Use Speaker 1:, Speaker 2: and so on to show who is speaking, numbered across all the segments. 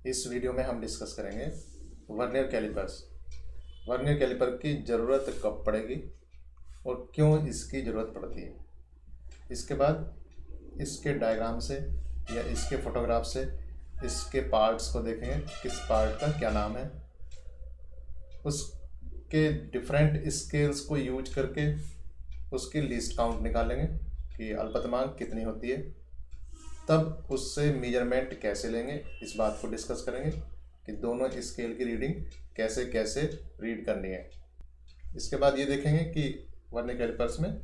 Speaker 1: इस वीडियो में हम डिस्कस करेंगे वर्नियर कैलिपर्स। वर्नियर कैलिपर की ज़रूरत कब पड़ेगी और क्यों इसकी ज़रूरत पड़ती है। इसके बाद इसके डायग्राम से या इसके फोटोग्राफ से इसके पार्ट्स को देखेंगे, किस पार्ट का क्या नाम है, उसके डिफरेंट स्केल्स को यूज करके उसकी लिस्ट काउंट निकालेंगे कि अल्पतमांक कितनी होती है। तब उससे मेजरमेंट कैसे लेंगे, इस बात को डिस्कस करेंगे कि दोनों स्केल की रीडिंग कैसे कैसे रीड करनी है। इसके बाद ये देखेंगे कि वर्नियर कैलिपर्स में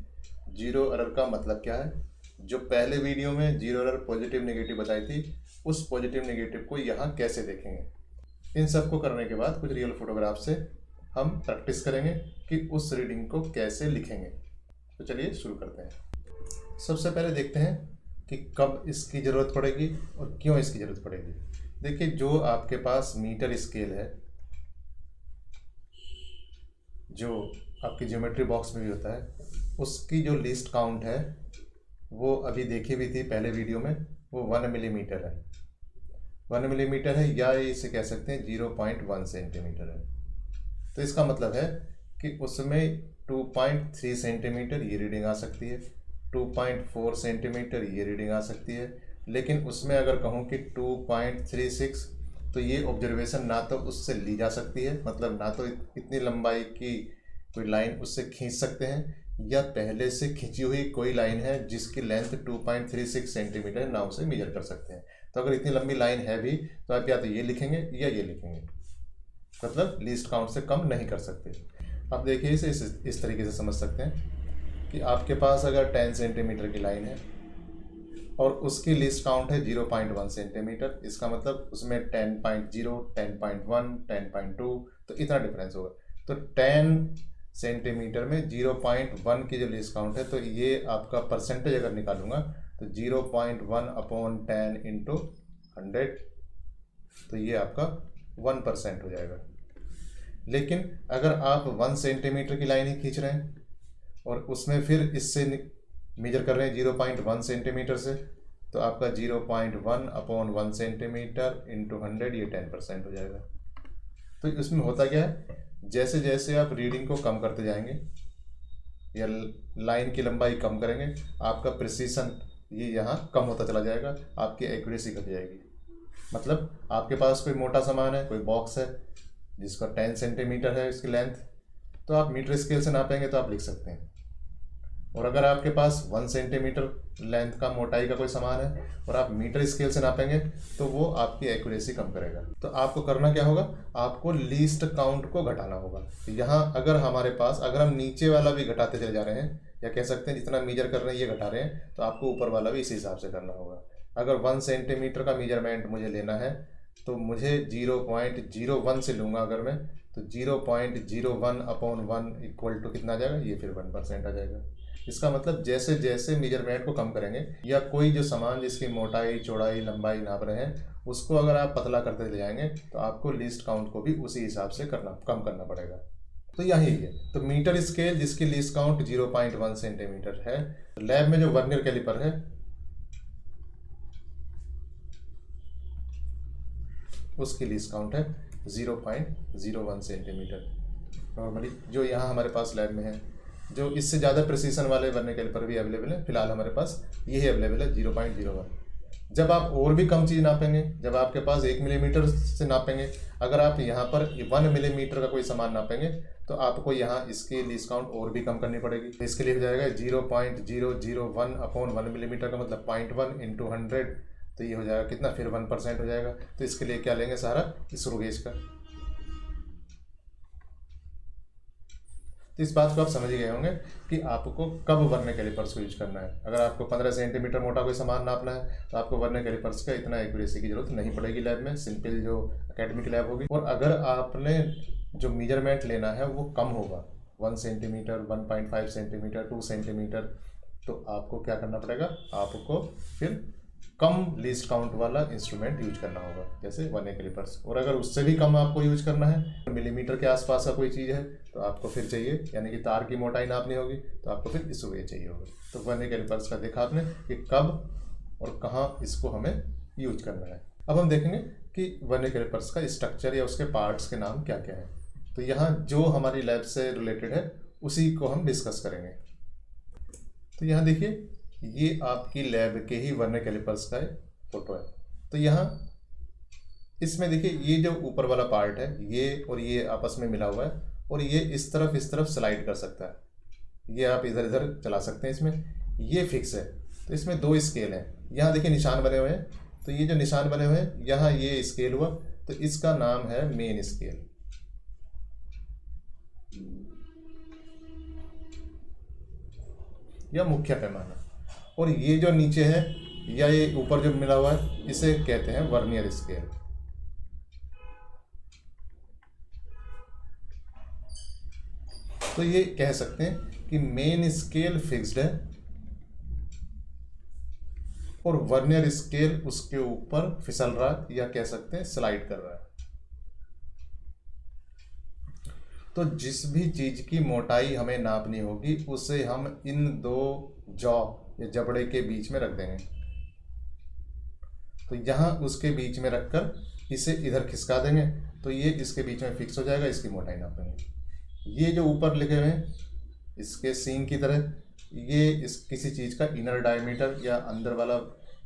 Speaker 1: जीरो एरर का मतलब क्या है। जो पहले वीडियो में जीरो एरर पॉजिटिव नेगेटिव बताई थी, उस पॉजिटिव नेगेटिव को यहाँ कैसे देखेंगे। इन सब को करने के बाद कुछ रियल फोटोग्राफ से हम प्रैक्टिस करेंगे कि उस रीडिंग को कैसे लिखेंगे। तो चलिए शुरू करते हैं। सबसे पहले देखते हैं कि कब इसकी ज़रूरत पड़ेगी और क्यों इसकी ज़रूरत पड़ेगी। देखिए, जो आपके पास मीटर स्केल है, जो आपकी ज्योमेट्री बॉक्स में भी होता है, उसकी जो लिस्ट काउंट है वो अभी देखी भी थी पहले वीडियो में, वो 1 मिलीमीटर है। 1 मिलीमीटर है या इसे कह सकते हैं 0.1 सेंटीमीटर है। तो इसका मतलब है कि उसमें 2.3 सेंटीमीटर ये रीडिंग आ सकती है, 2.4 सेंटीमीटर ये रीडिंग आ सकती है। लेकिन उसमें अगर कहूँ कि 2.36, तो ये ऑब्जर्वेशन ना तो उससे ली जा सकती है, मतलब ना तो इतनी लंबाई की कोई लाइन उससे खींच सकते हैं, या पहले से खींची हुई कोई लाइन है जिसकी लेंथ 2.36 सेंटीमीटर है, ना उसे मेजर कर सकते हैं। तो अगर इतनी लंबी लाइन है भी तो आप या तो ये लिखेंगे या ये लिखेंगे, मतलब लिस्ट काउंट से कम नहीं कर सकते। अब देखिए, इसे इस तरीके से समझ सकते हैं कि आपके पास अगर 10 सेंटीमीटर की लाइन है और उसकी लिस्ट काउंट है 0.1 सेंटीमीटर, इसका मतलब उसमें 10.0, 10.1, 10.2, तो इतना डिफरेंस होगा। तो 10 सेंटीमीटर में 0.1 की जो लिस्ट काउंट है, तो ये आपका परसेंटेज अगर निकालूंगा तो 0.1/10 इंटू 100, तो ये आपका 1% हो जाएगा। लेकिन अगर आप 1 सेंटीमीटर की लाइन ही खींच रहे हैं और उसमें फिर इससे मेजर कर रहे हैं 0.1 सेंटीमीटर से, तो आपका 0.1/1 सेंटीमीटर इंटू 100, ये 10% हो जाएगा। तो इसमें होता क्या है, जैसे जैसे आप रीडिंग को कम करते जाएंगे या लाइन की लंबाई कम करेंगे, आपका प्रिसीशन ये यहाँ कम होता चला जाएगा, आपकी एक्यूरेसी घट जाएगी। मतलब आपके पास कोई मोटा सामान है, कोई बॉक्स है जिसका 10 सेंटीमीटर है इसकी लेंथ, तो आप मीटर स्केल से नापेंगे तो आप लिख सकते हैं। और अगर आपके पास 1 सेंटीमीटर लेंथ का मोटाई का कोई सामान है और आप मीटर स्केल से नापेंगे तो वो आपकी एक्यूरेसी कम करेगा। तो आपको करना क्या होगा, आपको लीस्ट काउंट को घटाना होगा। तो यहाँ अगर हमारे पास, अगर हम नीचे वाला भी घटाते चले जा रहे हैं, या कह सकते हैं जितना मेजर कर रहे हैं ये घटा रहे हैं, तो आपको ऊपर वाला भी इसी हिसाब से करना होगा। अगर 1 सेंटीमीटर का मेजरमेंट मुझे लेना है तो मुझे 0.01 से लूँगा अगर मैं, तो 0.01/1 इक्वल टू कितना आ जाएगा, ये फिर 1% आ जाएगा। इसका मतलब जैसे जैसे मेजरमेंट को कम करेंगे, या कोई जो सामान जिसकी मोटाई चौड़ाई लंबाई नाप रहे हैं उसको अगर आप पतला करते चले जाएंगे, तो आपको लिस्ट काउंट को भी उसी हिसाब से कम करना पड़ेगा। तो यही है। तो मीटर स्केल जिसकी लिस्ट काउंट 0.1 सेंटीमीटर है, लैब में जो वर्नियर कैलिपर है उसकी लिस्ट काउंट है 0.01 सेंटीमीटर। नॉर्मली जो यहाँ हमारे पास लैब में है, जो इससे ज़्यादा प्रिसीशन वाले वर्नियर कैलिपर भी अवेलेबल है, फिलहाल हमारे पास यही अवेलेबल है 0.01। जब आप और भी कम चीज़ नापेंगे, जब आपके पास 1 मिलीमीटर से नापेंगे, अगर आप यहाँ पर 1 मिलीमीटर का कोई सामान नापेंगे तो आपको यहाँ इसकी लिस्ट काउंट और भी कम करनी पड़ेगी। तो इसके लिए हो जाएगा 0.001/1 मिलीमीटर का मतलब 0.1 इंटू 100, तो ये हो जाएगा कितना, फिर 1% हो जाएगा। तो इसके लिए क्या लेंगे, सहारा स्क्रू गेज का। तो इस बात को आप समझ गए होंगे कि आपको कब वर्नियर कैलिपर्स को यूज करना है। अगर आपको 15 सेंटीमीटर मोटा कोई सामान नापना है तो आपको वर्नियर कैलिपर्स का इतना एक्यूरेसी की जरूरत नहीं पड़ेगी लैब में, सिंपल जो एकेडमिक लैब होगी। और अगर आपने जो मेजरमेंट लेना है वो कम होगा, 1 सेंटीमीटर, 1.5 सेंटीमीटर, 2 सेंटीमीटर, तो आपको क्या करना पड़ेगा, आपको फिर कम लिस्ट काउंट वाला इंस्ट्रूमेंट यूज करना होगा, जैसे वर्नियर कैलिपर्स। और अगर उससे भी कम आपको यूज करना है, मिलीमीटर के आसपास का कोई चीज़ है, तो आपको फिर चाहिए, यानी कि तार की मोटाई नापनी होगी, तो आपको फिर स्क्रू गेज चाहिए होगा। तो वर्नियर कैलिपर्स का देखा आपने कि कब और कहाँ इसको हमें यूज करना है। अब हम देखेंगे कि वर्नियर कैलिपर्स का स्ट्रक्चर या उसके पार्ट्स के नाम क्या क्या है। तो यहाँ जो हमारी लैब से रिलेटेड है उसी को हम डिस्कस करेंगे। तो यहाँ देखिए, ये आपकी लैब के ही वर्नियर कैलिपर्स का फोटो है। तो यहाँ इसमें देखिए, ये जो ऊपर वाला पार्ट है ये और ये आपस में मिला हुआ है और ये इस तरफ स्लाइड कर सकता है। ये आप इधर इधर चला सकते हैं। इसमें ये फिक्स है। तो इसमें 2 स्केल हैं। यहाँ देखिए निशान बने हुए हैं। तो ये जो निशान बने हुए हैं, यहाँ ये स्केल हुआ, तो इसका नाम है मेन स्केल। या मुख्य पैमाना। और ये जो नीचे है या ये ऊपर जो मिला हुआ है, इसे कहते हैं वर्नियर स्केल। तो ये कह सकते हैं कि मेन स्केल फिक्स्ड है और वर्नियर स्केल उसके ऊपर फिसल रहा है, या कह सकते हैं स्लाइड कर रहा है। तो जिस भी चीज की मोटाई हमें नापनी होगी उसे हम इन 2 जॉ या जबड़े के बीच में रख देंगे। तो यहाँ उसके बीच में रखकर इसे इधर खिसका देंगे, तो ये इसके बीच में फिक्स हो जाएगा। इसकी मोटाई नापेंगे। ये जो ऊपर लिखे हुए हैं इसके सीन की तरह, ये इस किसी चीज़ का इनर डायमीटर या अंदर वाला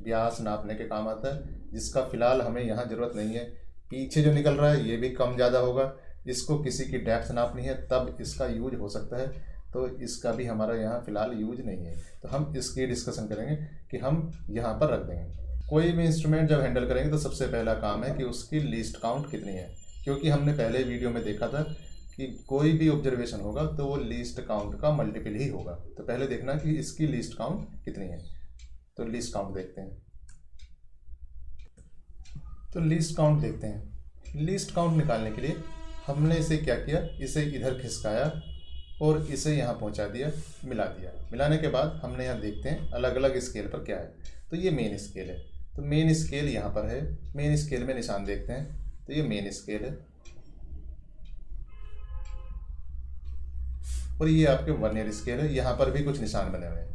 Speaker 1: व्यास नापने के काम आता है, जिसका फिलहाल हमें यहाँ ज़रूरत नहीं है। पीछे जो निकल रहा है ये भी कम ज़्यादा होगा। इसको किसी की डेप्थ नापनी है तब इसका यूज हो सकता है, तो इसका भी हमारा यहाँ फ़िलहाल यूज नहीं है। तो हम इसकी डिस्कशन करेंगे कि हम यहाँ पर रख देंगे। कोई भी इंस्ट्रूमेंट जब हैंडल करेंगे तो सबसे पहला काम है कि उसकी लीस्ट काउंट कितनी है, क्योंकि हमने पहले वीडियो में देखा था कि कोई भी ऑब्जर्वेशन होगा तो वो लीस्ट काउंट का मल्टीपल ही होगा। तो पहले देखना कि इसकी लीस्ट काउंट कितनी है। तो लीस्ट काउंट देखते हैं। तो लीस्ट काउंट देखते हैं। लीस्ट काउंट निकालने के लिए हमने इसे क्या किया, इसे इधर खिसकाया और इसे यहाँ पहुँचा दिया, मिला दिया। मिलाने के बाद हमने यहाँ देखते हैं अलग अलग स्केल पर क्या है। तो ये मेन स्केल है। तो मेन स्केल यहाँ पर है। मेन स्केल में निशान देखते हैं। तो ये मेन स्केल है और ये आपके वर्नियर स्केल है। यहाँ पर भी कुछ निशान बने हुए हैं।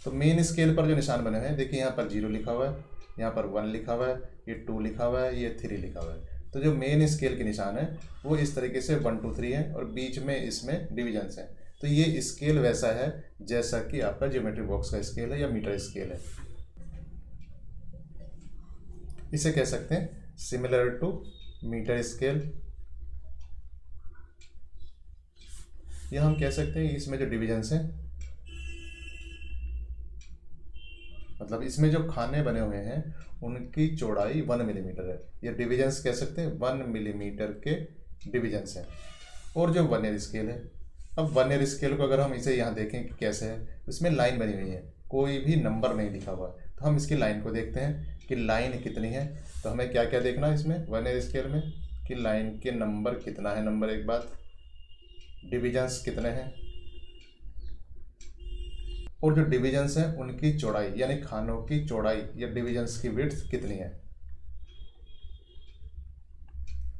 Speaker 1: तो मेन स्केल पर जो निशान बने हुए हैं, देखिए यहाँ पर 0 लिखा हुआ है, यहाँ पर 1 लिखा हुआ है, ये 2 लिखा हुआ है, ये 3 लिखा हुआ है। तो जो मेन स्केल के निशान है वो इस तरीके से 1 2 3 है और बीच में इसमें डिविजन्स हैं। तो ये स्केल वैसा है जैसा कि आपका ज्योमेट्री बॉक्स का स्केल है या मीटर स्केल है। इसे कह सकते हैं सिमिलर टू मीटर स्केल। या हम कह सकते हैं इसमें जो डिविजन्स हैं, मतलब इसमें जो खाने बने हुए हैं उनकी चौड़ाई 1 मिलीमीटर है। ये डिविजन्स कह सकते हैं 1 मिलीमीटर के डिविजन्स हैं। और जो वर्नियर स्केल है, अब वर्नियर स्केल को अगर हम इसे यहाँ देखें कि कैसे है, इसमें लाइन बनी हुई है, कोई भी नंबर नहीं लिखा हुआ। तो हम इसकी लाइन को देखते हैं कि लाइन कितनी है। तो हमें क्या क्या देखना है इसमें वर्नियर स्केल में, कि लाइन के नंबर कितना है, नंबर एक बात, डिविजन्स कितने हैं, और जो डिविजन्स हैं उनकी चौड़ाई यानी खानों की चौड़ाई या डिविजन्स की विड्थ कितनी है।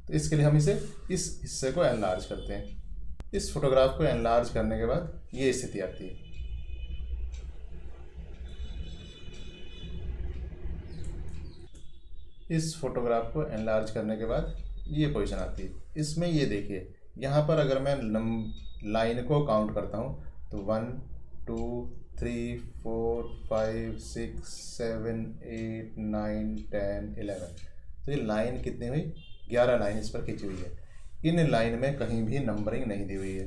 Speaker 1: तो इसके लिए हम इस हिस्से को एनलार्ज करते हैं। इस फोटोग्राफ को एनलार्ज करने के बाद ये स्थिति आती है। इस फोटोग्राफ को एनलार्ज करने के बाद ये पोजीशन आती है। इसमें ये देखिए, यहाँ पर अगर मैं लाइन को काउंट करता हूँ तो 1 2 3 4 5 6 7 8 9 10 11। तो ये लाइन कितनी हुई, 11 लाइन इस पर खींची हुई है। इन लाइन में कहीं भी नंबरिंग नहीं दी हुई है।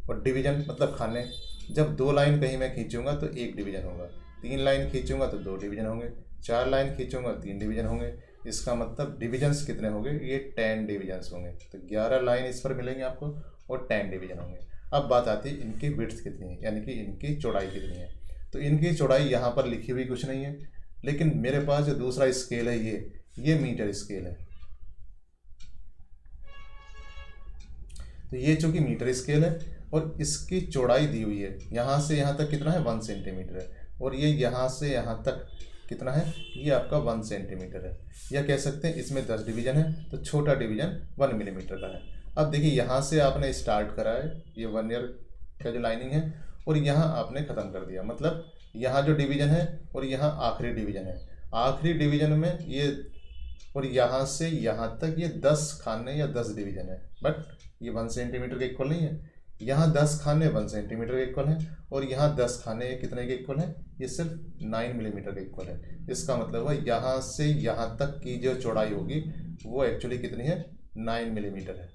Speaker 1: और डिवीजन मतलब खाने, जब 2 लाइन कहीं मैं खींचूंगा तो 1 डिवीजन होगा, 3 लाइन खींचूंगा तो 2 डिवीजन होंगे, 4 लाइन खींचूंगा 3 डिवीजन होंगे। इसका मतलब डिविजन्स कितने होंगे, ये 10 डिविजन्स होंगे। तो 11 लाइन इस पर मिलेंगे आपको और 10 डिवीजन होंगे। अब बात आती है इनकी विड्थ कितनी है, यानी कि इनकी चौड़ाई कितनी है। तो इनकी चौड़ाई यहाँ पर लिखी हुई कुछ नहीं है, लेकिन मेरे पास जो दूसरा स्केल है ये मीटर स्केल है। तो ये चूंकि मीटर स्केल है और इसकी चौड़ाई दी हुई है, यहाँ से यहाँ तक कितना है 1 सेंटीमीटर है, और ये यहाँ से यहाँ तक कितना है, ये आपका 1 सेंटीमीटर है। या कह सकते हैं इसमें 10 डिवीजन है तो छोटा डिवीजन 1 मिलीमीटर का है। अब देखिए यहाँ से आपने स्टार्ट करा है, ये वर्नियर का जो लाइनिंग है, और यहाँ आपने ख़त्म कर दिया, मतलब यहाँ जो डिवीजन है और यहाँ आखिरी डिवीजन है, आखिरी डिवीजन में ये और यहाँ से यहाँ तक ये 10 खाने या 10 डिवीजन है, बट ये 1 सेंटीमीटर के इक्वल नहीं है। यहाँ 10 खाने 1 सेंटीमीटर के इक्वल हैं और यहाँ 10 खाने कितने के इक्वल हैं, ये सिर्फ 9 मिलीमीटर के इक्वल है। इसका मतलब है यहाँ से यहाँ तक की जो चौड़ाई होगी वो एक्चुअली कितनी है, 9 मिलीमीटर है।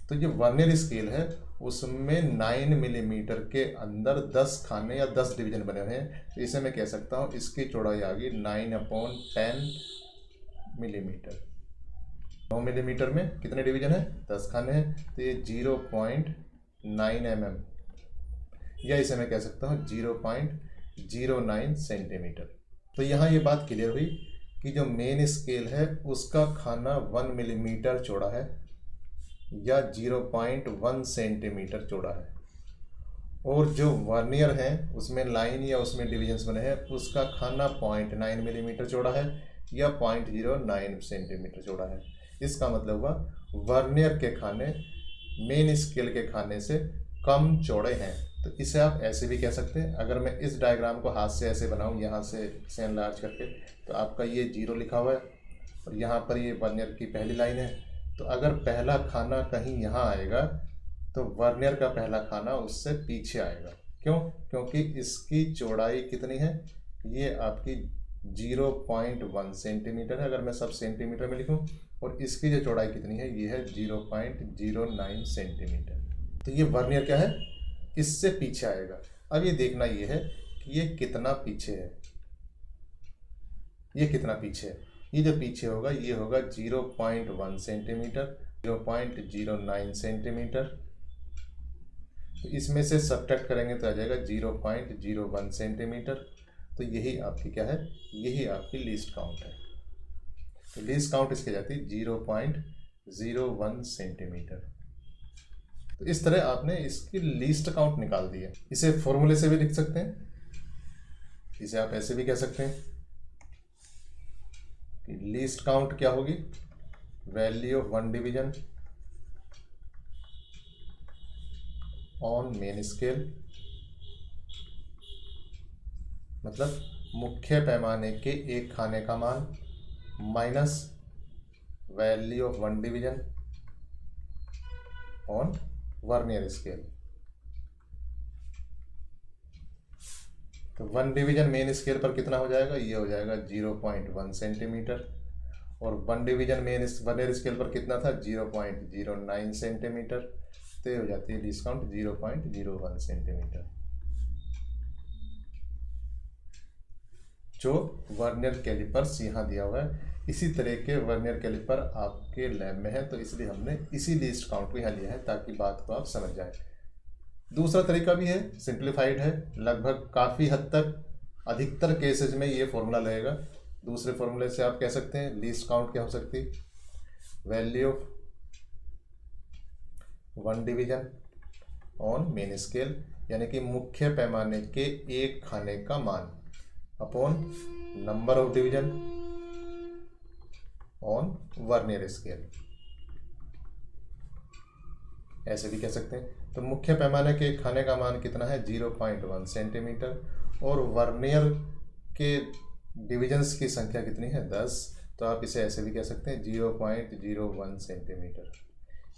Speaker 1: तो ये वर्नियर स्केल है, उसमें 9 मिलीमीटर के अंदर 10 खाने या 10 डिवीजन बने हुए हैं। तो इसे मैं कह सकता हूँ इसकी चौड़ाई आ गई 9/10 मिलीमीटर। 9 मिलीमीटर में कितने डिवीजन है, 10 खाने हैं, तो ये 0.9 mm, या इसे मैं कह सकता हूँ 0.09 सेंटीमीटर। तो यहाँ ये बात क्लियर हुई कि जो मेन स्केल है उसका खाना 1 मिलीमीटर चौड़ा है या 0.1 सेंटीमीटर चौड़ा है, और जो वर्नियर है उसमें लाइन या उसमें डिविजन्स बने हैं उसका खाना 0.9 मिलीमीटर चौड़ा है या 0.09 सेंटीमीटर चौड़ा है। इसका मतलब हुआ वर्नियर के खाने मेन स्केल के खाने से कम चौड़े हैं। तो इसे आप ऐसे भी कह सकते हैं, अगर मैं इस डायग्राम को हाथ से ऐसे बनाऊं, यहाँ से इसे एनलार्ज करके, तो आपका ये 0 लिखा हुआ है और यहाँ पर ये वर्नियर की पहली लाइन है। तो अगर पहला खाना कहीं यहाँ आएगा तो वर्नियर का पहला खाना उससे पीछे आएगा। क्यों? क्योंकि इसकी चौड़ाई कितनी है, ये आपकी 0.1 सेंटीमीटर है, अगर मैं सब सेंटीमीटर में लिखूं, और इसकी जो चौड़ाई कितनी है, ये है 0.09 सेंटीमीटर। तो ये वर्नियर क्या है, इससे पीछे आएगा। अब ये देखना ये है कि ये कितना पीछे है, ये कितना पीछे है। ये जो पीछे होगा ये होगा 0.1 सेंटीमीटर, 0.09 सेंटीमीटर। तो इसमें से सब्ट्रैक्ट करेंगे तो आ जाएगा 0.01 सेंटीमीटर। तो यही आपकी क्या है, यही आपकी लीस्ट काउंट है। तो लीस्ट काउंट इसके जाती है 0.01 सेंटीमीटर। तो इस तरह आपने इसकी लीस्ट काउंट निकाल दी है। इसे फॉर्मूले से भी लिख सकते हैं, इसे आप ऐसे भी कह सकते हैं कि लीस्ट काउंट क्या होगी, value of 1 division on main scale, मतलब मुख्य पैमाने के एक खाने का मान, minus value of 1 division on vernier scale. तो 1 डिवीजन मेन स्केल पर कितना हो जाएगा, ये हो जाएगा 0.1 सेंटीमीटर, और 1 डिवीजन मेन वर्नियर स्केल पर कितना था, 0.09 सेंटीमीटर। तो ये हो जाती है लीस्ट काउंट 0.01 सेंटीमीटर। जो वर्नियर कैलिपर्स यहाँ दिया हुआ है, इसी तरह के वर्नियर कैलिपर आपके लैब में है, तो इसलिए हमने इसी लीस्ट काउंट को यहाँ लिया है ताकि बात को आप समझ जाएं। दूसरा तरीका भी है, सिंप्लीफाइड है, लगभग काफ़ी हद तक अधिकतर केसेस में ये फॉर्मूला लगेगा। दूसरे फॉर्मूले से आप कह सकते हैं लीस्ट काउंट क्या हो सकती है, value of 1 division on main scale, यानी कि मुख्य पैमाने के एक खाने का मान, upon number of division on vernier scale, ऐसे भी कह सकते हैं। तो मुख्य पैमाने के खाने का मान कितना है, 0.1 सेंटीमीटर, और वर्नियर के डिविजन्स की संख्या कितनी है, 10। तो आप इसे ऐसे भी कह सकते हैं 0.01 सेंटीमीटर।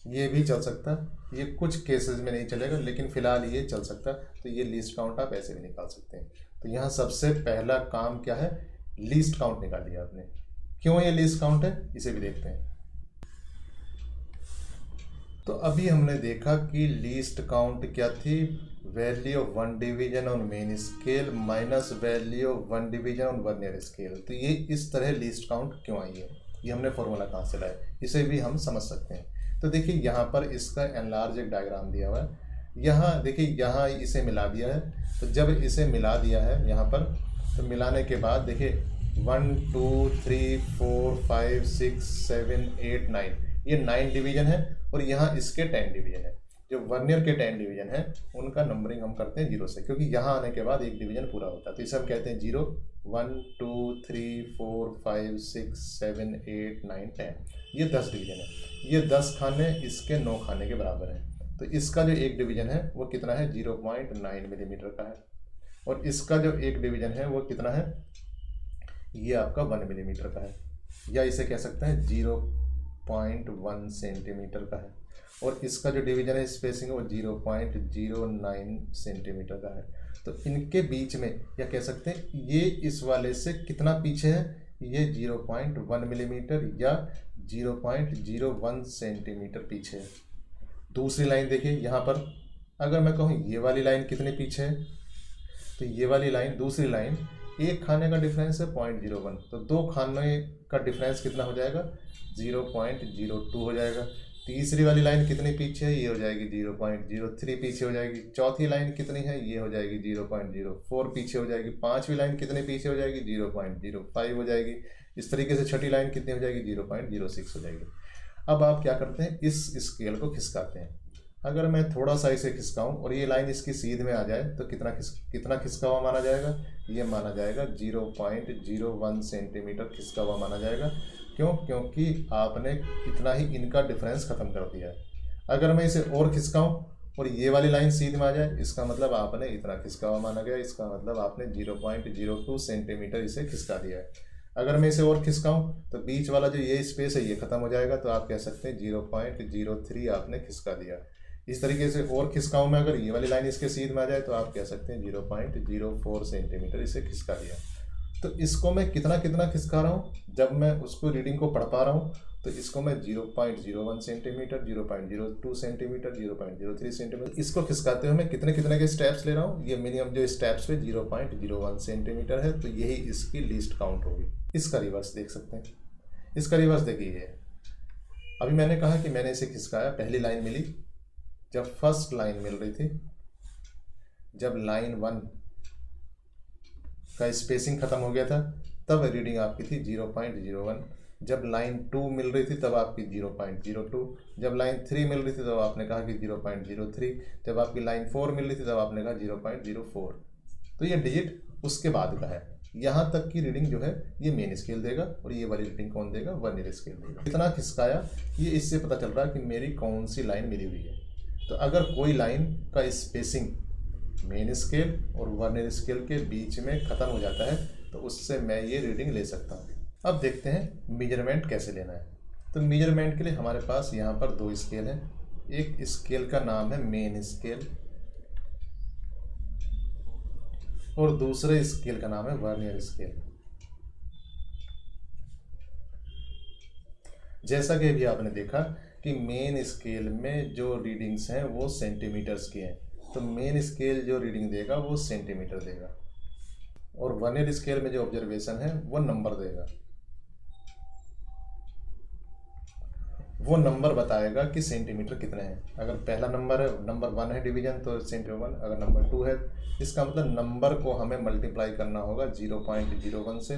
Speaker 1: ये भी चल सकता, ये कुछ केसेस में नहीं चलेगा, लेकिन फिलहाल ये चल सकता। तो ये लीस्ट काउंट आप ऐसे भी निकाल सकते हैं। तो यहाँ सबसे पहला काम क्या है, लीस्ट काउंट निकालिए आपने। क्यों ये लीस्ट काउंट है, इसे भी देखते हैं। तो अभी हमने देखा कि लीस्ट काउंट क्या थी, value of 1 division on main scale minus value of 1 division on vernier scale. तो ये इस तरह लीस्ट काउंट क्यों आई है, ये हमने फॉर्मूला कहाँ से लाया, इसे भी हम समझ सकते हैं। तो देखिए यहाँ पर इसका एनलार्ज एक डायग्राम दिया हुआ है। यहाँ देखिए, यहाँ इसे मिला दिया है। तो जब इसे मिला दिया है यहाँ पर, तो मिलाने के बाद देखिए 1 2 3 4 5 6 7 8 9, ये 9 डिवीजन है, और यहाँ इसके 10 डिवीजन है। जो वर्नियर के 10 डिवीजन है उनका नंबरिंग हम करते हैं 0 से, क्योंकि यहाँ आने के बाद एक डिवीजन पूरा होता है। तो इसे हम कहते हैं 0 1 2 3 4 5 6 7 8 9 10, ये 10 डिवीजन है। ये 10 खाने इसके 9 खाने के बराबर हैं। तो इसका जो एक डिवीजन है वो कितना है, 0.9 मिलीमीटर का है। और इसका जो एक डिवीजन है वो कितना है, ये आपका 1 मिलीमीटर का है, या इसे कह सकते हैं 0.1 सेंटीमीटर का है। और इसका जो डिवीजन है स्पेसिंग है वो 0.09 सेंटीमीटर का है। तो इनके बीच में, या कह सकते हैं ये इस वाले से कितना पीछे है, ये 0.1 मिलीमीटर या 0.01 सेंटीमीटर पीछे है। दूसरी लाइन देखिए यहाँ पर, अगर मैं कहूँ ये वाली लाइन कितने पीछे है, तो ये वाली लाइन, दूसरी लाइन, एक खाने का डिफरेंस है 0.01, तो दो खाने का डिफरेंस कितना हो जाएगा, 0.02 हो जाएगा। तीसरी वाली लाइन कितनी पीछे है, ये हो जाएगी 0.03 पीछे हो जाएगी। चौथी लाइन कितनी है, ये हो जाएगी 0.04 पीछे हो जाएगी। पांचवी लाइन कितने पीछे हो जाएगी, 0.05 हो जाएगी। इस तरीके से छठी लाइन कितनी हो जाएगी, 0.06 हो जाएगी। अब आप क्या करते हैं, इस स्केल को खिसकाते हैं। अगर मैं थोड़ा सा इसे खिसकाऊं और ये लाइन इसकी सीध में आ जाए तो कितना खिसका हुआ माना जाएगा, ये माना जाएगा 0.01 सेंटीमीटर खिसका हुआ माना जाएगा। क्यों, क्योंकि आपने इतना ही इनका डिफरेंस ख़त्म कर दिया है। अगर मैं इसे और खिसकाऊं और ये वाली लाइन सीध में आ जाए, इसका मतलब आपने इतना खिसका हुआ माना गया, इसका मतलब आपने 0.02 सेंटीमीटर इसे खिसका दिया है। अगर मैं इसे और खिसकाऊं तो बीच वाला जो ये स्पेस है ये ख़त्म हो जाएगा, तो आप कह सकते हैं 0.03 आपने खिसका दिया। इस तरीके से और खिसकाऊं मैं, अगर ये वाली लाइन इसके सीध में आ जाए तो आप कह सकते हैं 0.04 सेंटीमीटर इसे खिसका दिया। तो इसको मैं कितना कितना खिसका रहा हूँ, जब मैं उसको रीडिंग को पढ़ पा रहा हूँ तो इसको मैं 0.01 सेंटीमीटर, 0.02 सेंटीमीटर, 0.03 सेंटीमीटर, इसको खिसकाते हुए मैं कितने कितने के स्टेप्स ले रहा हूँ। ये मिनिमम जो स्टेप्स पे 0.01 सेंटीमीटर है, तो यही इसकी लीस्ट काउंट होगी। इसका रिवर्स देख सकते हैं। इसका रिवर्स देखिए, अभी मैंने कहा कि मैंने इसे खिसकाया, पहली लाइन मिली, जब फर्स्ट लाइन मिल रही थी, जब लाइन 1 का स्पेसिंग ख़त्म हो गया था तब रीडिंग आपकी थी 0.01। जब लाइन 2 मिल रही थी तब आपकी 0.02। जब लाइन 3 मिल रही थी तब आपने कहा कि 0.03। जब आपकी लाइन 4 मिल रही थी तब आपने कहा 0.04। तो ये डिजिट उसके बाद का है। यहाँ तक की रीडिंग जो है ये मेन स्केल देगा, और ये वाली रीडिंग कौन देगा, वर्नियर स्केल देगा। कितना खिसकाया ये इससे पता चल रहा है कि मेरी कौन सी लाइन मिली हुई है। तो अगर कोई लाइन का स्पेसिंग मेन स्केल और वर्नियर स्केल के बीच में ख़त्म हो जाता है तो उससे मैं ये रीडिंग ले सकता हूँ। अब देखते हैं मेजरमेंट कैसे लेना है। तो मेजरमेंट के लिए हमारे पास यहाँ पर 2 स्केल हैं। एक स्केल का नाम है मेन स्केल और दूसरे स्केल का नाम है वर्नियर स्केल। जैसा कि अभी आपने देखा कि मेन स्केल में जो रीडिंग्स हैं वो सेंटीमीटर्स की हैं, तो मेन स्केल जो रीडिंग देगा वो सेंटीमीटर देगा, और वर्नियर स्केल में जो ऑब्जर्वेशन है वो नंबर देगा। वो नंबर बताएगा कि सेंटीमीटर कितने हैं। अगर पहला नंबर है, नंबर 1 है डिवीजन, तो सेंटीमीटर 1। अगर नंबर 2 है, इसका मतलब नंबर को हमें मल्टीप्लाई करना होगा 0.01 से,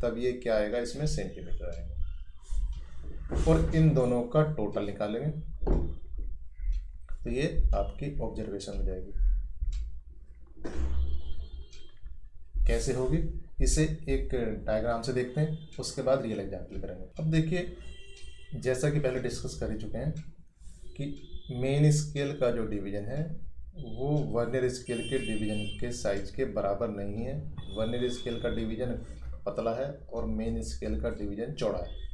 Speaker 1: तब ये क्या आएगा, इसमें सेंटीमीटर आएगा। और इन दोनों का टोटल निकालेंगे तो ये आपकी ऑब्जर्वेशन हो जाएगी। कैसे होगी, इसे एक डायग्राम से देखते हैं, उसके बाद रियल एग्जाम्पल करेंगे। अब देखिए, जैसा कि पहले डिस्कस कर ही चुके हैं कि मेन स्केल का जो डिवीजन है वो वर्नियर स्केल के डिवीजन के साइज के बराबर नहीं है। वर्नियर स्केल का डिवीजन पतला है और मेन स्केल का डिवीजन चौड़ा है।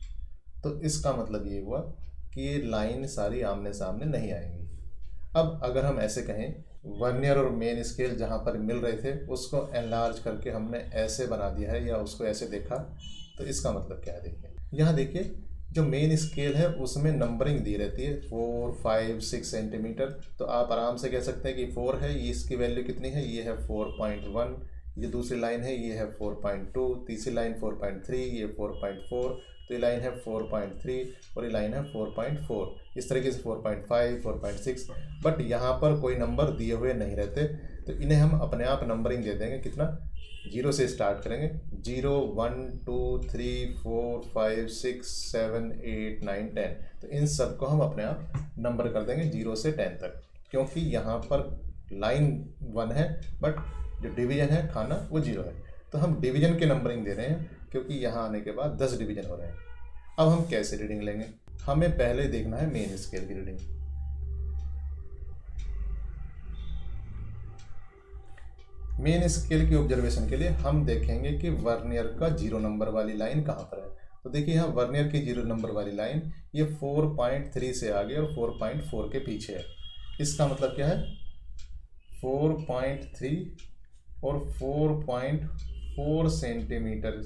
Speaker 1: तो इसका मतलब ये हुआ कि ये लाइन सारी आमने सामने नहीं आएंगी। अब अगर हम ऐसे कहें, वर्नियर और मेन स्केल जहाँ पर मिल रहे थे उसको एनलार्ज करके हमने ऐसे बना दिया है या उसको ऐसे देखा, तो इसका मतलब क्या है। देखिए यहाँ, देखिए जो मेन स्केल है उसमें नंबरिंग दी रहती है 4, 5, 6 सेंटीमीटर। तो आप आराम से कह सकते हैं कि 4 है, ये इसकी वैल्यू कितनी है, ये है 4.1। ये दूसरी लाइन है, ये है 4.2। तीसरी लाइन 4.3, ये 4.4। तो ये लाइन है 4.3 और ये लाइन है 4.4। इस तरीके से 4.5, 4.6। बट यहाँ पर कोई नंबर दिए हुए नहीं रहते, तो इन्हें हम अपने आप नंबरिंग दे देंगे। कितना, 0 से स्टार्ट करेंगे, 0, 1, 2, 3, 4, 5, 6, 7, 8, 9, 10। तो इन सब को हम अपने आप नंबर कर देंगे 0 से 10 तक, क्योंकि यहाँ पर लाइन 1 है बट जो डिवीजन है खाना वो 0 है। तो हम डिवीजन के नंबरिंग दे रहे हैं, क्योंकि यहाँ आने के बाद 10 डिवीजन हो रहे हैं। अब हम कैसे रीडिंग लेंगे, हमें पहले देखना है मेन स्केल की रीडिंग। मेन स्केल की ऑब्जर्वेशन के लिए हम देखेंगे कि वर्नियर का 0 नंबर वाली लाइन कहाँ पर है। तो देखिए यहाँ वर्नियर की 0 नंबर वाली लाइन ये 4.3 से आगे और 4.4 के पीछे है। इसका मतलब क्या है, 4.3 और 4.4 सेंटीमीटर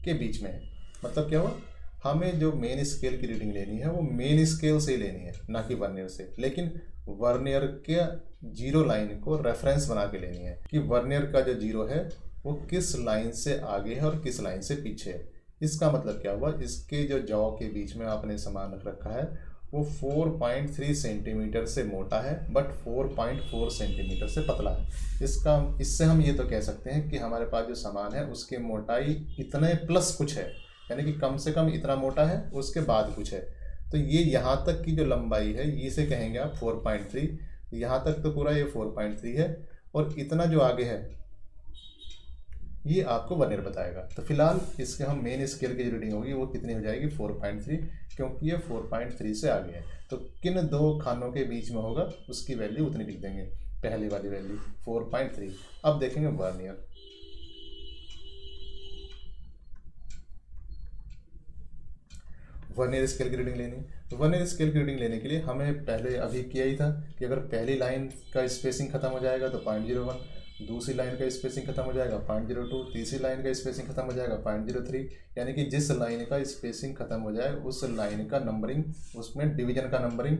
Speaker 1: के बीच में है। मतलब क्या हुआ, हमें जो मेन स्केल की रीडिंग लेनी है वो मेन स्केल से ही लेनी है, ना कि वर्नियर से। लेकिन वर्नियर के 0 लाइन को रेफरेंस बना के लेनी है कि वर्नियर का जो 0 है वो किस लाइन से आगे है और किस लाइन से पीछे है। इसका मतलब क्या हुआ, इसके जो जॉ के बीच में आपने सामान रख रखा है वो 4.3 सेंटीमीटर से मोटा है बट 4.4 सेंटीमीटर से पतला है। इससे हम ये तो कह सकते हैं कि हमारे पास जो सामान है उसकी मोटाई इतने प्लस कुछ है, यानी कि कम से कम इतना मोटा है उसके बाद कुछ है। तो ये यहाँ तक की जो लंबाई है इसे कहेंगे आप 4.3। यहाँ तक तो पूरा ये 4.3 है और इतना जो आगे है ये आपको वर्नियर बताएगा। तो फिलहाल इसके हम मेन स्केल की जो रीडिंग होगी वो कितनी हो जाएगी, 4.3, क्योंकि ये 4.3 से आगे है। तो किन 2 खानों के बीच में होगा उसकी वैल्यू उतनी लिख देंगे, पहली वाली वैल्यू 4.3। अब देखेंगे वर्नियर। वर्नियर स्केल की रीडिंग लेनी, तो वर्नियर स्केल की रीडिंग लेने के लिए हमें पहले अभी किया ही था कि अगर पहली लाइन का स्पेसिंग खत्म हो जाएगा तो 0.01, दूसरी लाइन का स्पेसिंग खत्म हो जाएगा 0.02, तीसरी लाइन का स्पेसिंग खत्म हो जाएगा 0.03। यानी कि जिस लाइन का स्पेसिंग खत्म हो जाए उस लाइन का नंबरिंग, उसमें डिवीजन का नंबरिंग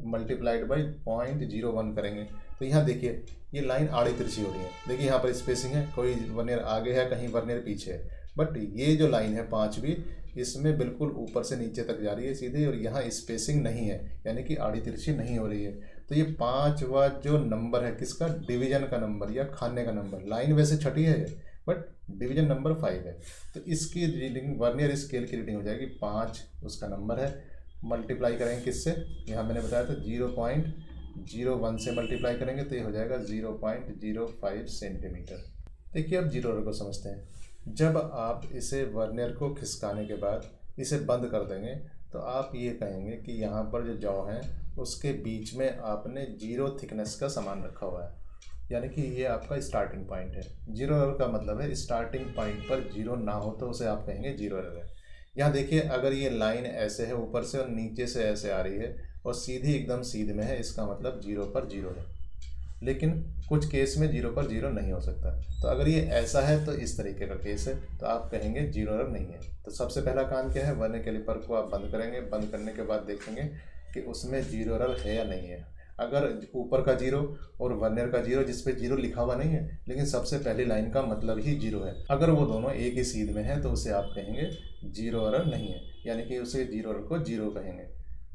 Speaker 1: मल्टीप्लाइड बाई 0.01 करेंगे। तो यहाँ देखिए ये लाइन आड़ी तिरछी हो रही है। देखिए यहाँ पर स्पेसिंग है, कोई वर्नियर आगे है कहीं वर्नियर पीछे है, बट ये जो लाइन है 5वीं इसमें बिल्कुल ऊपर से नीचे तक जा रही है सीधे, और यहाँ स्पेसिंग नहीं है यानी कि आड़ी तिरछी नहीं हो रही है। तो ये 5वां जो नंबर है किसका, डिवीजन का नंबर या खाने का नंबर। लाइन वैसे छठी है बट डिवीजन नंबर 5 है। तो इसकी रीडिंग वर्नियर स्केल की रीडिंग हो जाएगी 5 उसका नंबर है, मल्टीप्लाई करेंगे किससे, यहाँ मैंने बताया था 0.01 से मल्टीप्लाई करेंगे तो ये हो जाएगा 0.05 सेंटीमीटर। देखिए अब 0 को समझते हैं। जब आप इसे वर्नियर को खिसकाने के बाद इसे बंद कर देंगे तो आप ये कहेंगे कि यहाँ पर जो जॉ है उसके बीच में आपने 0 थिकनेस का सामान रखा हुआ है, यानी कि ये आपका स्टार्टिंग पॉइंट है। 0 एरर का मतलब है स्टार्टिंग पॉइंट पर 0 ना हो तो उसे आप कहेंगे 0 एरर है। यहाँ देखिए अगर ये लाइन ऐसे है ऊपर से और नीचे से ऐसे आ रही है और सीधी एकदम सीध में है, इसका मतलब 0 पर 0 है। लेकिन कुछ केस में 0 पर 0 नहीं हो सकता। तो अगर ये ऐसा है तो इस तरीके का केस है तो आप कहेंगे 0 एरर नहीं है। तो सबसे पहला काम क्या है, वर्नियर कैलिपर को आप बंद करेंगे। बंद करने के बाद देखेंगे कि उसमें 0 एरर है या नहीं है। अगर ऊपर का 0 और वर्नियर का 0 जिस पे 0 लिखा हुआ नहीं है लेकिन सबसे पहली लाइन का मतलब ही 0 है, अगर वो दोनों एक ही सीध में है तो उसे आप कहेंगे 0 एरर नहीं है, यानी कि उसे 0 एरर को 0 कहेंगे।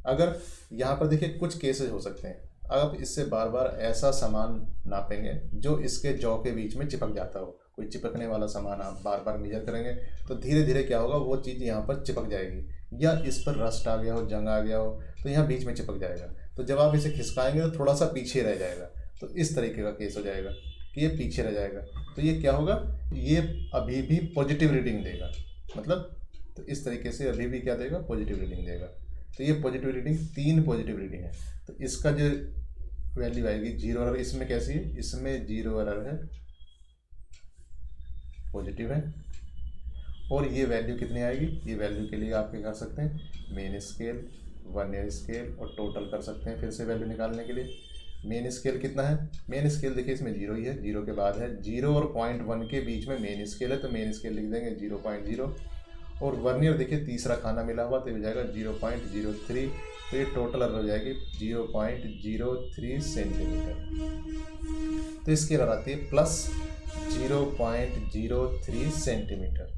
Speaker 1: अगर यहाँ पर देखिए कुछ केसेस हो सकते हैं, आप इससे बार बार ऐसा सामान नापेंगे जो इसके जॉ के बीच में चिपक जाता हो, कोई चिपकने वाला सामान आप बार बार मेजर करेंगे तो धीरे धीरे क्या होगा, वो चीज़ यहाँ पर चिपक जाएगी, या इस पर रस्ट आ गया हो, जंग आ गया हो तो यहाँ बीच में चिपक जाएगा। तो जब आप इसे खिसकाएंगे तो थोड़ा सा पीछे रह जाएगा, तो इस तरीके का केस हो जाएगा कि ये पीछे रह जाएगा। तो ये क्या होगा, ये अभी भी पॉजिटिव रीडिंग देगा, मतलब तो इस तरीके से अभी भी क्या देगा, पॉजिटिव रीडिंग देगा। तो ये पॉजिटिव रीडिंग 3 पॉजिटिव रीडिंग है। तो इसका जो वैल्यू आएगी 0 एरर, इसमें कैसी है, इसमें 0 एरर है, पॉजिटिव है। और ये वैल्यू कितनी आएगी, ये वैल्यू के लिए आप क्या कर सकते हैं, मेन स्केल, वर्नियर स्केल और टोटल कर सकते हैं फिर से वैल्यू निकालने के लिए। मेन स्केल कितना है, मेन स्केल देखिए इसमें 0 ही है, 0 के बाद है 0 और 0.1 के बीच में मेन स्केल है तो मेन स्केल लिख देंगे 0.0। और वर्नियर देखिए तीसरा खाना मिला हुआ तो हो जाएगा 0.03, तो ये टोटल एरर हो जाएगी 0.03 सेंटीमीटर। तो इसकी एरर आती है प्लस 0.03 सेंटीमीटर।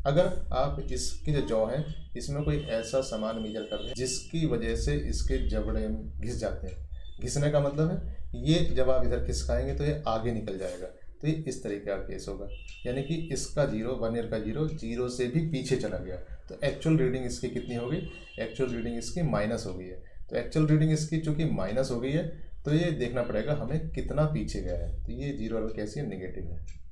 Speaker 1: अगर आप इसकी जो जॉ है इसमें कोई ऐसा सामान मेजर कर रहे हैं जिसकी वजह से इसके जबड़े घिस जाते हैं, घिसने का मतलब है ये जब आप इधर खिसकाएंगे तो ये आगे निकल जाएगा, तो ये इस तरीके का केस होगा, यानी कि इसका 0, वर्नियर का 0 से भी पीछे चला गया। तो एक्चुअल रीडिंग इसकी कितनी हो गई, एक्चुअल रीडिंग इसकी माइनस हो गई है। तो एक्चुअल रीडिंग इसकी चूँकि माइनस हो गई है तो ये देखना पड़ेगा हमें कितना पीछे गया है। तो ये 0 एरर कैसी है, नेगेटिव है।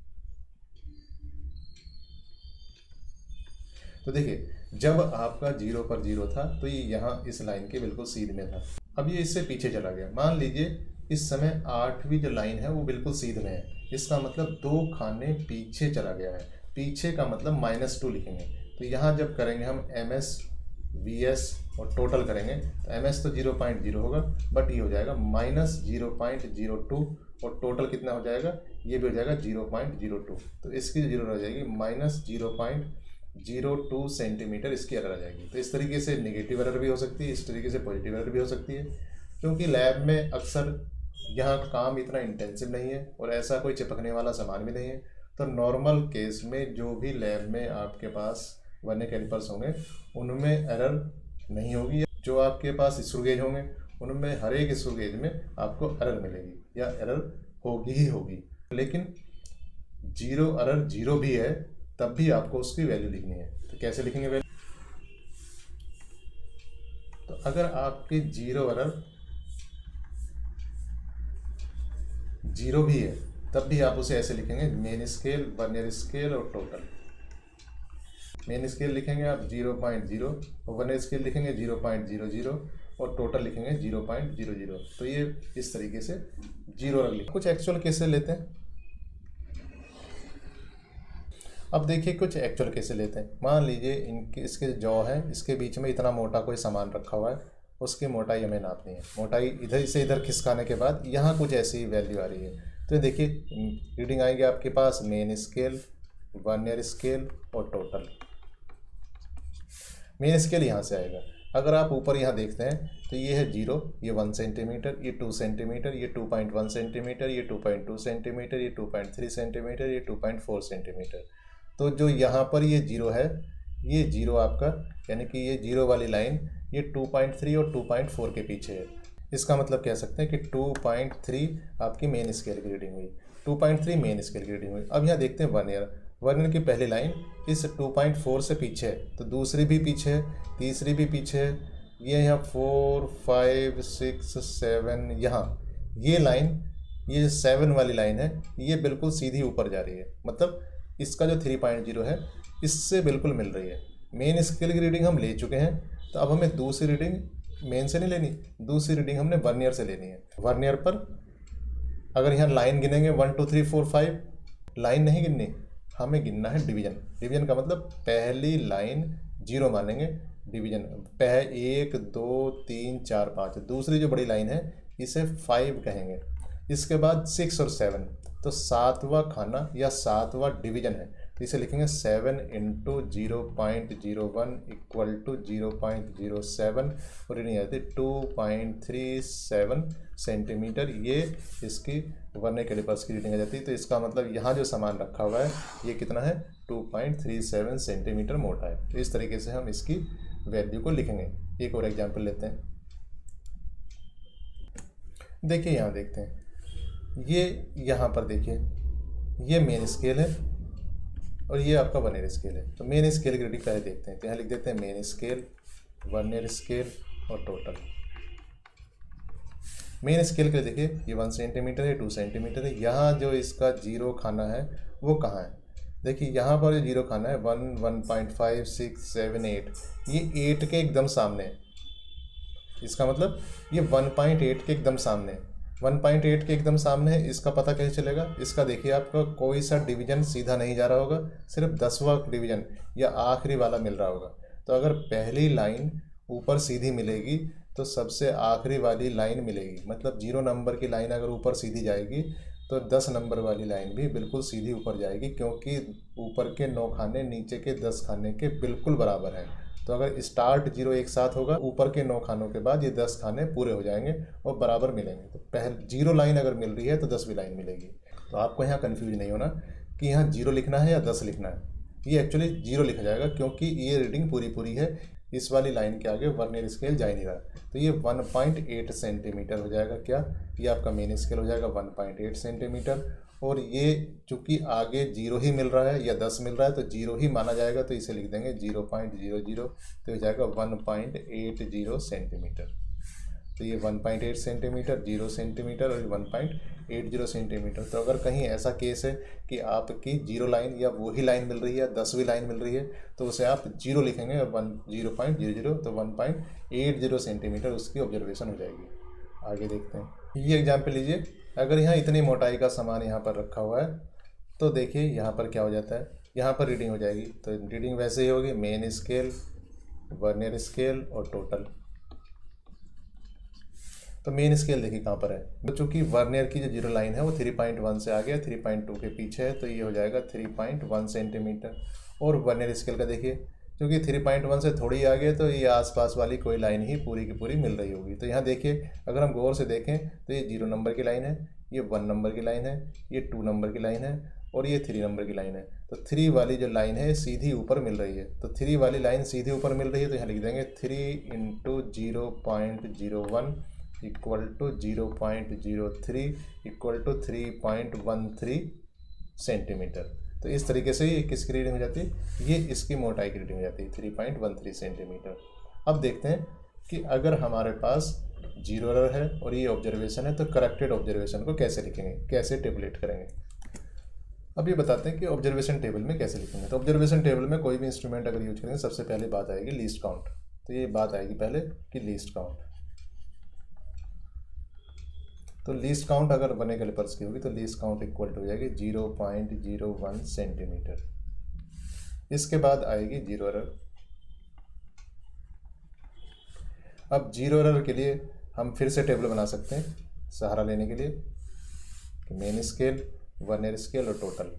Speaker 1: तो देखिए जब आपका 0 पर 0 था तो ये यहाँ इस लाइन के बिल्कुल सीध में था, अब ये इससे पीछे चला गया। मान लीजिए इस समय 8वीं जो लाइन है वो बिल्कुल सीध में है, इसका मतलब 2 खाने पीछे चला गया है। पीछे का मतलब -2 लिखेंगे। तो यहाँ जब करेंगे हम MS VS और टोटल करेंगे तो MS तो 0.0 होगा, बट ये हो जाएगा -0.02 और टोटल कितना हो जाएगा, ये भी हो जाएगा 0.02। तो इसकी जीरो रह जाएगी -0.02 सेंटीमीटर इसकी एरर आ जाएगी। तो इस तरीके से नेगेटिव एरर भी हो सकती है, इस तरीके से पॉजिटिव एरर भी हो सकती है। क्योंकि लैब में अक्सर यहाँ काम इतना इंटेंसिव नहीं है और ऐसा कोई चिपकने वाला सामान भी नहीं है। तो नॉर्मल केस में जो भी लैब में आपके पास वर्नियर कैलिपर्स होंगे उनमें एरर नहीं होगी। जो आपके पास स्क्रू गेज होंगे उनमें हर एक स्क्रू गेज में आपको एरर मिलेगी या एरर होगी ही होगी। लेकिन जीरो एरर जीरो भी है तब भी आपको उसकी वैल्यू लिखनी है। तो कैसे लिखेंगे वैल्यू? तो अगर आपके जीरो एरर जीरो भी है तब भी आप उसे ऐसे लिखेंगे, मेन स्केल, वर्नियर स्केल और टोटल। मेन स्केल लिखेंगे आप 0.0 और वर्नियर स्केल लिखेंगे 0.00 और टोटल लिखेंगे 0.00। तो ये इस तरीके से जीरो रख लिखें। कुछ एक्चुअल केसेस लेते हैं। अब देखिए कुछ एक्चुअल केसेस लेते हैं। मान लीजिए इसके जॉ है, इसके बीच में इतना मोटा कोई सामान रखा हुआ है, उसकी मोटाई हमें नापनी है। मोटाई इधर से इधर खिसकाने के बाद यहाँ कुछ ऐसी वैल्यू आ रही है। तो देखिए रीडिंग आएगी आपके पास मेन स्केल, वर्नियर स्केल और टोटल। मेन स्केल यहाँ से आएगा। अगर आप ऊपर यहाँ देखते हैं तो ये है 0, ये 1 सेंटीमीटर, ये 2 सेंटीमीटर, ये 2.1 सेंटीमीटर, ये 2.2 सेंटीमीटर, ये 2.3 सेंटीमीटर, ये 2.4 सेंटीमीटर। तो जो यहाँ पर ये 0 है, ये 0 आपका, यानी कि ये 0 वाली लाइन ये 2.3 और 2.4 के पीछे है। इसका मतलब कह सकते हैं कि 2.3 आपकी मेन स्केल की रीडिंग हुई, 2.3 मेन स्केल की रीडिंग हुई। अब यहाँ देखते हैं वर्नियर। वर्नियर की पहली लाइन इस 2.4 से पीछे है, तो दूसरी भी पीछे है, तीसरी भी पीछे है, ये यहाँ 4, 5, 6, 7, यहाँ ये लाइन, ये 7 वाली लाइन है, ये बिल्कुल सीधी ऊपर जा रही है। मतलब इसका जो 3.0 है इससे बिल्कुल मिल रही है। मेन स्केल की रीडिंग हम ले चुके हैं, तो अब हमें दूसरी रीडिंग मेन से नहीं लेनी, दूसरी रीडिंग हमने वर्नियर से लेनी है। वर्नियर पर अगर यहाँ लाइन गिनेंगे 1 2 3 4 5, लाइन नहीं गिननी, हमें गिनना है डिवीजन। डिवीजन का मतलब पहली लाइन 0 मानेंगे, डिवीजन 1 2 3 4 5, दूसरी जो बड़ी लाइन है इसे 5 कहेंगे। इसके बाद 6 और 7, तो 7वां खाना या 7वां डिवीजन है, तो इसे लिखेंगे 7 इंटू 0.01 इक्वल टू 0.07 और रीडिंग आती है 2.37 सेंटीमीटर। ये इसकी वर्नियर कैलिपर्स की रीडिंग आ जाती है। तो इसका मतलब यहाँ जो सामान रखा हुआ है ये कितना है, 2.37 सेंटीमीटर मोटा है। तो इस तरीके से हम इसकी वैल्यू को लिखेंगे। एक और एग्जाम्पल लेते हैं। देखिए यहाँ देखते हैं, ये यहाँ पर देखिए ये मेन स्केल है और ये आपका वर्नियर स्केल है। तो मेन स्केल की रीडिंग पहले देखते हैं। तो यहाँ लिख देते हैं मेन स्केल, वर्नियर स्केल और टोटल। मेन स्केल के लिए देखिए ये 1 सेंटीमीटर है, 2 सेंटीमीटर है। यहाँ जो इसका 0 खाना है वो कहाँ है, देखिए यहाँ पर जो 0 खाना है 1, 1.5, 6, 7, 8, ये 8 के एकदम सामने है। इसका मतलब ये 1.8 के एकदम सामने है। 1.8 के एकदम सामने है, इसका पता कैसे चलेगा? इसका देखिए आपका कोई सा डिवीजन सीधा नहीं जा रहा होगा, सिर्फ 10वां डिवीजन या आखिरी वाला मिल रहा होगा। तो अगर पहली लाइन ऊपर सीधी मिलेगी तो सबसे आखिरी वाली लाइन मिलेगी। मतलब 0 नंबर की लाइन अगर ऊपर सीधी जाएगी तो 10 नंबर वाली लाइन भी बिल्कुल सीधी ऊपर जाएगी, क्योंकि ऊपर के 9 खाने नीचे के 10 खाने के बिल्कुल बराबर हैं। तो अगर स्टार्ट 0 एक साथ होगा, ऊपर के 9 खानों के बाद ये 10 खाने पूरे हो जाएंगे और बराबर मिलेंगे। तो पहले 0 लाइन अगर मिल रही है तो 10वीं लाइन मिलेगी। तो आपको यहाँ कन्फ्यूज नहीं होना कि यहाँ 0 लिखना है या 10 लिखना है। ये एक्चुअली 0 लिखा जाएगा, क्योंकि ये रीडिंग पूरी है। इस वाली लाइन के आगे वर्नियर स्केल जा ही नहीं रहा। तो ये 1.8 सेंटीमीटर हो जाएगा। क्या? ये आपका मेन स्केल हो जाएगा 1.8 सेंटीमीटर। और ये चूँकि आगे 0 ही मिल रहा है या 10 मिल रहा है तो 0 ही माना जाएगा, तो इसे लिख देंगे 0.00, तो हो जाएगा 1.80 सेंटीमीटर। तो ये 1.8 सेंटीमीटर, 0 सेंटीमीटर और 1.80 सेंटीमीटर। तो अगर कहीं ऐसा केस है कि आपकी 0 लाइन या वही लाइन मिल रही है, 10वीं लाइन मिल रही है, तो उसे आप 0 लिखेंगे और 0.00, तो 1.80 सेंटीमीटर उसकी ऑब्जर्वेशन हो जाएगी। आगे देखते हैं। ये एग्जाम्पल लीजिए। अगर यहाँ इतनी मोटाई का सामान यहाँ पर रखा हुआ है तो देखिए यहाँ पर क्या हो जाता है, यहाँ पर रीडिंग हो जाएगी। तो रीडिंग वैसे ही होगी, मेन स्केल, वर्नियर स्केल और टोटल। तो मेन स्केल देखिए कहाँ पर है, तो चूँकि वर्नियर की जो जीरो लाइन है वो 3.1 से आ गया, 3.2 के पीछे है, तो ये हो जाएगा 3.1 सेंटीमीटर। और वर्नियर स्केल का देखिए, क्योंकि 3.1 से थोड़ी आगे, तो ये आसपास वाली कोई लाइन ही पूरी की पूरी मिल रही होगी। तो यहाँ देखिए, अगर हम गौर से देखें तो ये 0 नंबर की लाइन है, ये 1 नंबर की लाइन है, ये 2 नंबर की लाइन है और ये 3 नंबर की लाइन है। तो 3 वाली जो लाइन है सीधी ऊपर मिल रही है, तो 3 वाली लाइन सीधी ऊपर मिल रही है, तो यहाँ लिख देंगे 3 × 0.01 equal to 0.03 equal to 3.13 centimetre. तो इस तरीके से ये किसकी रीडिंग हो जाती है, ये इसकी मोटाई की रीडिंग हो जाती है 3.13 सेंटीमीटर। अब देखते हैं कि अगर हमारे पास जीरो एरर है और ये ऑब्जर्वेशन है तो करेक्टेड ऑब्जर्वेशन को कैसे लिखेंगे, कैसे टेबलेट करेंगे। अब ये बताते हैं कि ऑब्जर्वेशन टेबल में कैसे लिखेंगे। तो ऑब्जर्वेशन टेबल में कोई भी इंस्ट्रूमेंट अगर यूज करेंगे, सबसे पहले बात आएगी लीस्ट काउंट। तो ये बात आएगी पहले कि लीस्ट काउंट। तो लीस्ट काउंट अगर 1 कैलिपर्स की होगी तो लीस्ट काउंट इक्वल टू हो जाएगी 0.01 सेंटीमीटर। इसके बाद आएगी जीरो एरर। अब जीरो एरर के लिए हम फिर से टेबल बना सकते हैं सहारा लेने के लिए, कि मेन स्केल, वर्नियर स्केल और टोटल।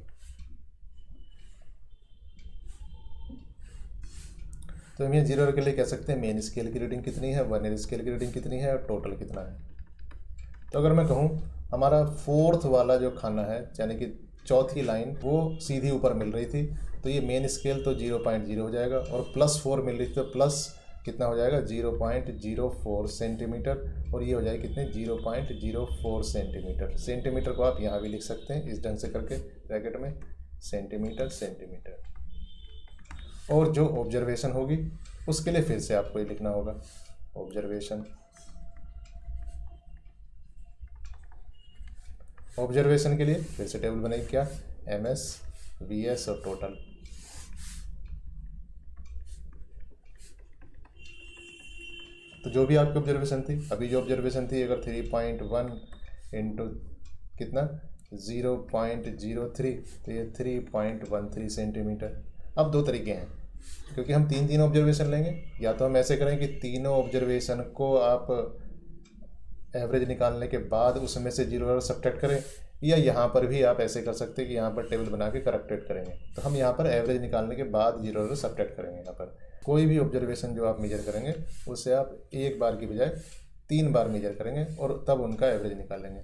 Speaker 1: तो हम ये जीरो एरर के लिए कह सकते हैं मेन स्केल की रीडिंग कितनी है, वर्नियर स्केल की रीडिंग कितनी है और टोटल कितना है। तो अगर मैं कहूँ हमारा 4th वाला जो खाना है, यानी कि चौथी लाइन, वो सीधी ऊपर मिल रही थी, तो ये मेन स्केल तो 0.0 हो जाएगा और +4 मिल रही थी, तो प्लस कितना हो जाएगा 0.04 सेंटीमीटर, और ये हो जाएगी कितने 0.04 सेंटीमीटर। सेंटीमीटर को आप यहाँ भी लिख सकते हैं इस ढंग से करके ब्रैकेट में, सेंटीमीटर सेंटीमीटर। और जो ऑब्जर्वेशन होगी उसके लिए फिर से आपको ये लिखना होगा ऑब्जर्वेशन। ऑब्जर्वेशन के लिए फिर से टेबल बनाई, क्या, MS, VS और टोटल। तो जो भी आपकी ऑब्जर्वेशन थी, अभी जो ऑब्जर्वेशन थी, अगर 3.1 इंटू कितना 0.03, तो ये 3.13 सेंटीमीटर। अब 2 तरीके हैं, क्योंकि हम तीन ऑब्जर्वेशन लेंगे। या तो हम ऐसे करें कि तीनों ऑब्जर्वेशन को आप एवरेज निकालने के बाद उसमें से जीरो एरर सब्ट्रैक्ट करें, या यहाँ पर भी आप ऐसे कर सकते हैं कि यहाँ पर टेबल बना के करेक्टेड करेंगे। तो हम यहाँ पर एवरेज निकालने के बाद जीरो एरर सब्ट्रैक्ट करेंगे। यहाँ पर कोई भी ऑब्जर्वेशन जो आप मेजर करेंगे उसे आप एक बार की बजाय 3 बार मेजर करेंगे और तब उनका एवरेज निकालेंगे।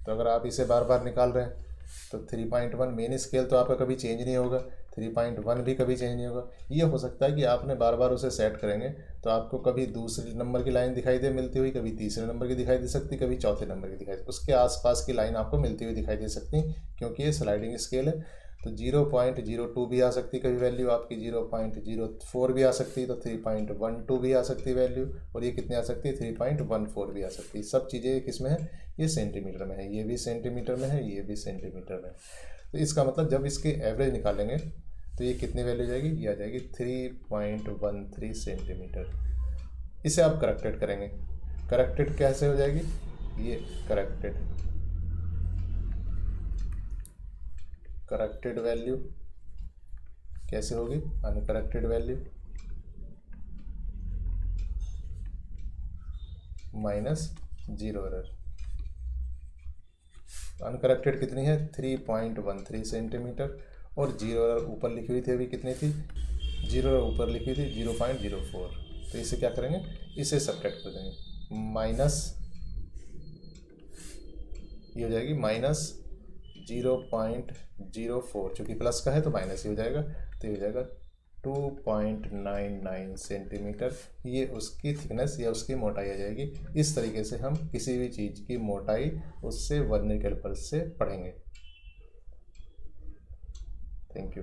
Speaker 1: तो अगर आप इसे बार बार निकाल रहे हैं तो 3.1 मेन स्केल तो आपका कभी चेंज नहीं होगा, 3.1 भी कभी चेंज नहीं होगा। ये हो सकता है कि आपने बार बार उसे सेट करेंगे तो आपको कभी दूसरे नंबर की लाइन दिखाई दे मिलती हुई, कभी तीसरे नंबर की दिखाई दे सकती, कभी चौथे नंबर की दिखाई दे, उसके आसपास की लाइन आपको मिलती हुई दिखाई दे सकती, क्योंकि ये स्लाइडिंग स्केल है। तो 0.02 भी आ सकती कभी वैल्यू आपकी, 0.04 भी आ सकती है, तो 3.12 भी आ सकती है वैल्यू, और ये कितनी आ सकती है 3.14 भी आ सकती है। सब चीज़ें किस में है, ये सेंटीमीटर में है, ये भी सेंटीमीटर में है, ये भी सेंटीमीटर में है। तो इसका मतलब जब इसके एवरेज निकालेंगे तो ये कितनी वैल्यू जाएगी, ये आ जाएगी 3.13 सेंटीमीटर। इसे आप करेक्टेड करेंगे। करेक्टेड कैसे हो जाएगी, ये करेक्टेड वैल्यू कैसे होगी, uncorrected value minus zero error. Uncorrected कितनी है 3.13 सेंटीमीटर, और जीरो एरर ऊपर लिखी हुई थी अभी कितनी थी, जीरो एरर ऊपर लिखी हुई थी 0.04। तो इसे क्या करेंगे, इसे सब्ट्रैक्ट कर देंगे, माइनस ये हो जाएगी माइनस 0.04, चूँकि प्लस का है तो माइनस ही हो जाएगा, तो ये हो जाएगा 2.99 सेंटीमीटर। ये उसकी थिकनेस या उसकी मोटाई आ जाएगी। इस तरीके से हम किसी भी चीज़ की मोटाई उससे वर्नियर कैलिपर से पढ़ेंगे। Thank you.